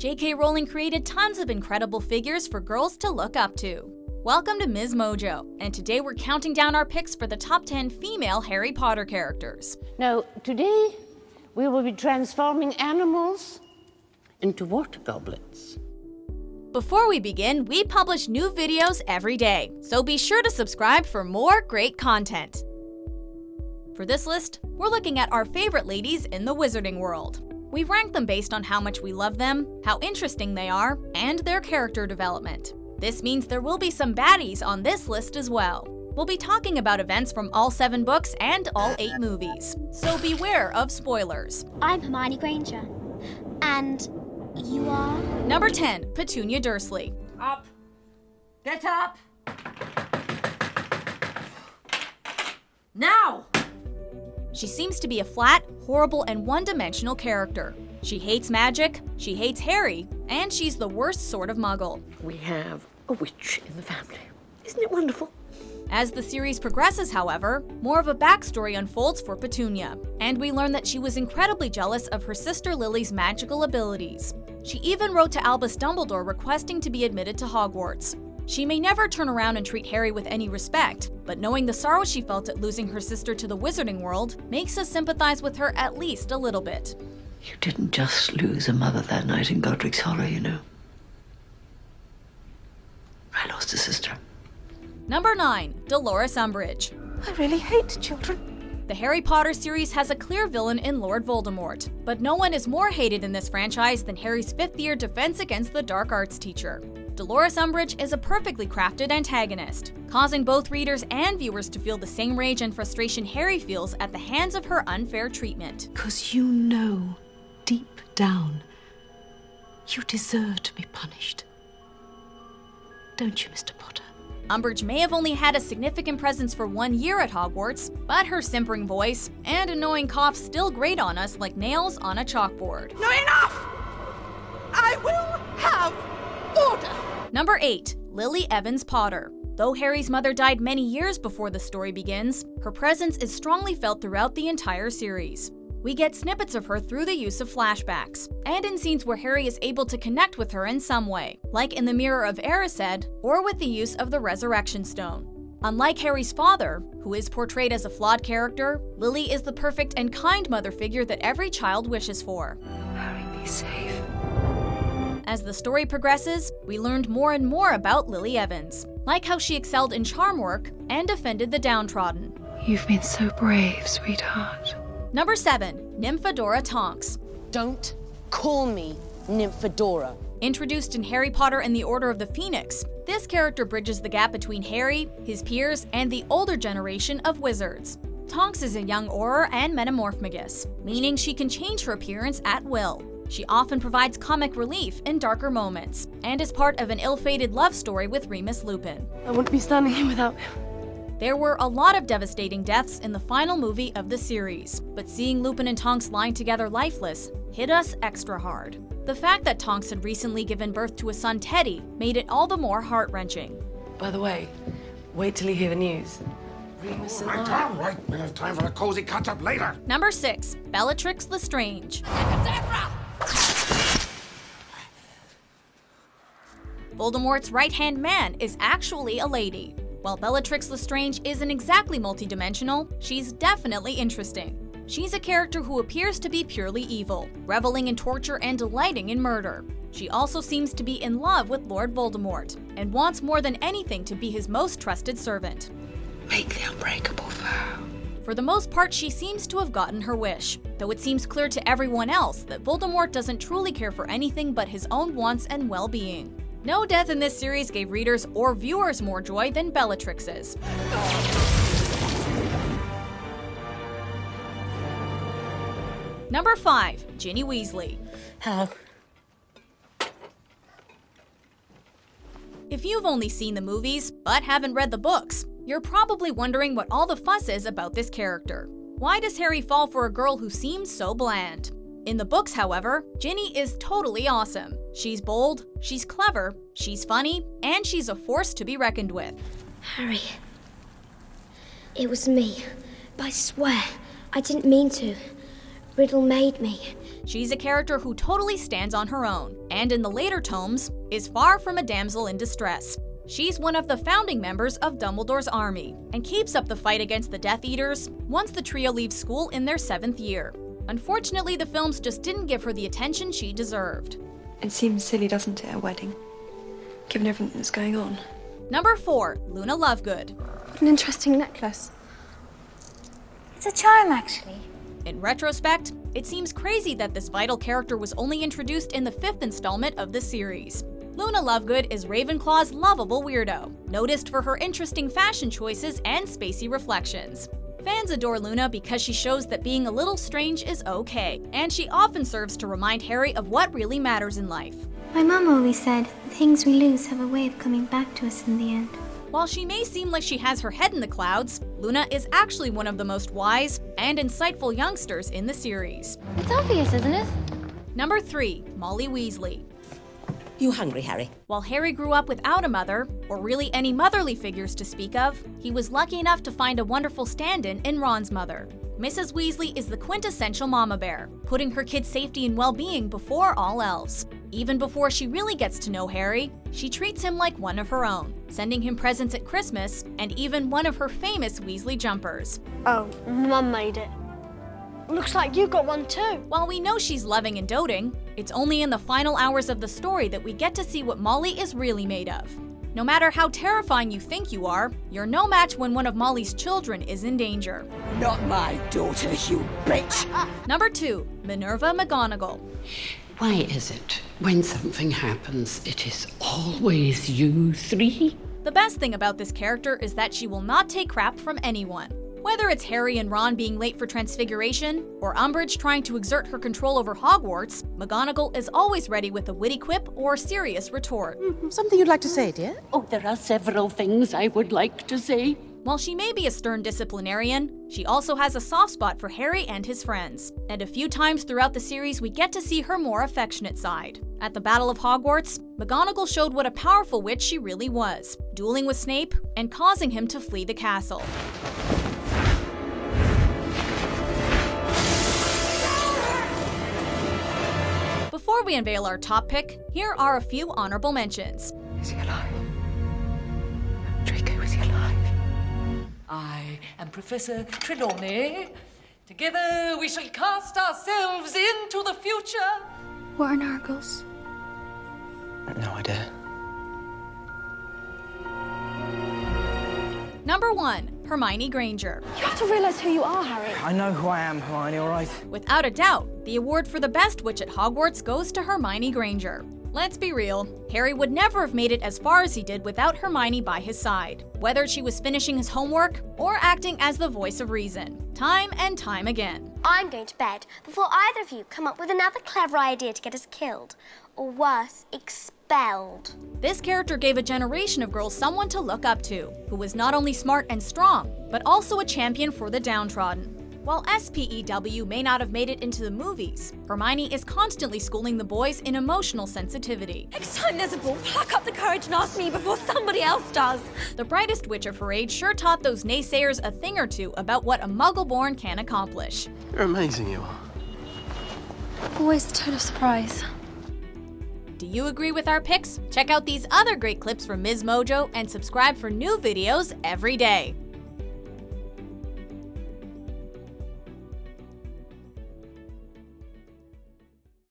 J.K. Rowling created tons of incredible figures for girls to look up to. Welcome to MsMojo, and today we're counting down our picks for the top 10 female Harry Potter characters. Now, today we will be transforming animals into water goblets. Before we begin, we publish new videos every day, so be sure to subscribe for more great content. For this list, we're looking at our favorite ladies in the wizarding world. We've ranked them based on how much we love them, how interesting they are, and their character development. This means there will be some baddies on this list as well. We'll be talking about events from all 7 books and all 8 movies, so beware of spoilers. I'm Hermione Granger, and you are? Number 10, Petunia Dursley. Up! Get up! Now! She seems to be a flat, horrible, and one-dimensional character. She hates magic, she hates Harry, and she's the worst sort of muggle. We have a witch in the family. Isn't it wonderful? As the series progresses, however, more of a backstory unfolds for Petunia, and we learn that she was incredibly jealous of her sister Lily's magical abilities. She even wrote to Albus Dumbledore requesting to be admitted to Hogwarts. She may never turn around and treat Harry with any respect, but knowing the sorrow she felt at losing her sister to the wizarding world makes us sympathize with her at least a little bit. You didn't just lose a mother that night in Godric's Hollow, you know. I lost a sister. Number 9, Dolores Umbridge. I really hate children. The Harry Potter series has a clear villain in Lord Voldemort, but no one is more hated in this franchise than Harry's 5th-year defense against the dark arts teacher. Dolores Umbridge is a perfectly crafted antagonist, causing both readers and viewers to feel the same rage and frustration Harry feels at the hands of her unfair treatment. Because you know, deep down, you deserve to be punished. Don't you, Mr. Potter? Umbridge may have only had a significant presence for 1 year at Hogwarts, but her simpering voice and annoying cough still grate on us like nails on a chalkboard. No, enough! I will have order! Number 8, Lily Evans Potter. Though Harry's mother died many years before the story begins, her presence is strongly felt throughout the entire series. We get snippets of her through the use of flashbacks, and in scenes where Harry is able to connect with her in some way, like in the Mirror of Erised, or with the use of the Resurrection Stone. Unlike Harry's father, who is portrayed as a flawed character, Lily is the perfect and kind mother figure that every child wishes for. Harry, be safe. As the story progresses, we learned more and more about Lily Evans, like how she excelled in charm work and defended the downtrodden. You've been so brave, sweetheart. Number 7, Nymphadora Tonks. Don't call me Nymphadora. Introduced in Harry Potter and the Order of the Phoenix, this character bridges the gap between Harry, his peers, and the older generation of wizards. Tonks is a young Auror and Metamorphmagus, meaning she can change her appearance at will. She often provides comic relief in darker moments, and is part of an ill-fated love story with Remus Lupin. I wouldn't be standing here without him. There were a lot of devastating deaths in the final movie of the series, but seeing Lupin and Tonks lying together lifeless hit us extra hard. The fact that Tonks had recently given birth to a son, Teddy, made it all the more heart-wrenching. By the way, wait till you hear the news. Remus and I... All right, we'll have time for a cozy catch-up later. Number 6, Bellatrix Lestrange. Voldemort's right-hand man is actually a lady. While Bellatrix Lestrange isn't exactly multidimensional, she's definitely interesting. She's a character who appears to be purely evil, reveling in torture and delighting in murder. She also seems to be in love with Lord Voldemort, and wants more than anything to be his most trusted servant. Make the unbreakable vow. For the most part, she seems to have gotten her wish, though it seems clear to everyone else that Voldemort doesn't truly care for anything but his own wants and well-being. No death in this series gave readers or viewers more joy than Bellatrix's. Number 5, Ginny Weasley. Hello. If you've only seen the movies, but haven't read the books, you're probably wondering what all the fuss is about this character. Why does Harry fall for a girl who seems so bland? In the books, however, Ginny is totally awesome. She's bold, she's clever, she's funny, and she's a force to be reckoned with. Harry, it was me. But I swear, I didn't mean to. Riddle made me. She's a character who totally stands on her own, and in the later tomes, is far from a damsel in distress. She's one of the founding members of Dumbledore's army, and keeps up the fight against the Death Eaters once the trio leaves school in their 7th year. Unfortunately, the films just didn't give her the attention she deserved. It seems silly, doesn't it, a wedding? Given everything that's going on. Number 4, Luna Lovegood. What an interesting necklace. It's a charm, actually. In retrospect, it seems crazy that this vital character was only introduced in the 5th installment of the series. Luna Lovegood is Ravenclaw's lovable weirdo, noticed for her interesting fashion choices and spacey reflections. Fans adore Luna because she shows that being a little strange is okay, and she often serves to remind Harry of what really matters in life. My mum always said, the things we lose have a way of coming back to us in the end. While she may seem like she has her head in the clouds, Luna is actually one of the most wise and insightful youngsters in the series. It's obvious, isn't it? Number 3, Molly Weasley. You hungry, Harry? While Harry grew up without a mother, or really any motherly figures to speak of, he was lucky enough to find a wonderful stand-in in Ron's mother. Mrs. Weasley is the quintessential mama bear, putting her kids' safety and well-being before all else. Even before she really gets to know Harry, she treats him like one of her own, sending him presents at Christmas and even one of her famous Weasley jumpers. Oh, Mum made it. Looks like you got one too. While we know she's loving and doting, it's only in the final hours of the story that we get to see what Molly is really made of. No matter how terrifying you think you are, you're no match when one of Molly's children is in danger. Not my daughter, you bitch! Number 2, Minerva McGonagall. Why is it, when something happens, it is always you three? The best thing about this character is that she will not take crap from anyone. Whether it's Harry and Ron being late for Transfiguration, or Umbridge trying to exert her control over Hogwarts, McGonagall is always ready with a witty quip or serious retort. Something you'd like to say, dear? Oh, there are several things I would like to say. While she may be a stern disciplinarian, she also has a soft spot for Harry and his friends. And a few times throughout the series, we get to see her more affectionate side. At the Battle of Hogwarts, McGonagall showed what a powerful witch she really was, dueling with Snape and causing him to flee the castle. Before we unveil our top pick, here are a few honorable mentions. Is he alive? Draco, is he alive? I am Professor Trelawney. Together we shall cast ourselves into the future. What are Nargles? No idea. Number 1, Hermione Granger. You have to realise who you are, Harry. I know who I am, Hermione, all right? Without a doubt, the award for the best witch at Hogwarts goes to Hermione Granger. Let's be real, Harry would never have made it as far as he did without Hermione by his side, whether she was finishing his homework or acting as the voice of reason, time and time again. I'm going to bed before either of you come up with another clever idea to get us killed. Or worse, expelled. This character gave a generation of girls someone to look up to, who was not only smart and strong, but also a champion for the downtrodden. While SPEW may not have made it into the movies, Hermione is constantly schooling the boys in emotional sensitivity. Next time there's a ball, pluck up the courage and ask me before somebody else does. The brightest witch of her age sure taught those naysayers a thing or two about what a Muggle-born can accomplish. You're amazing, you are. Always the tone of surprise. Do you agree with our picks? Check out these other great clips from MsMojo and subscribe for new videos every day.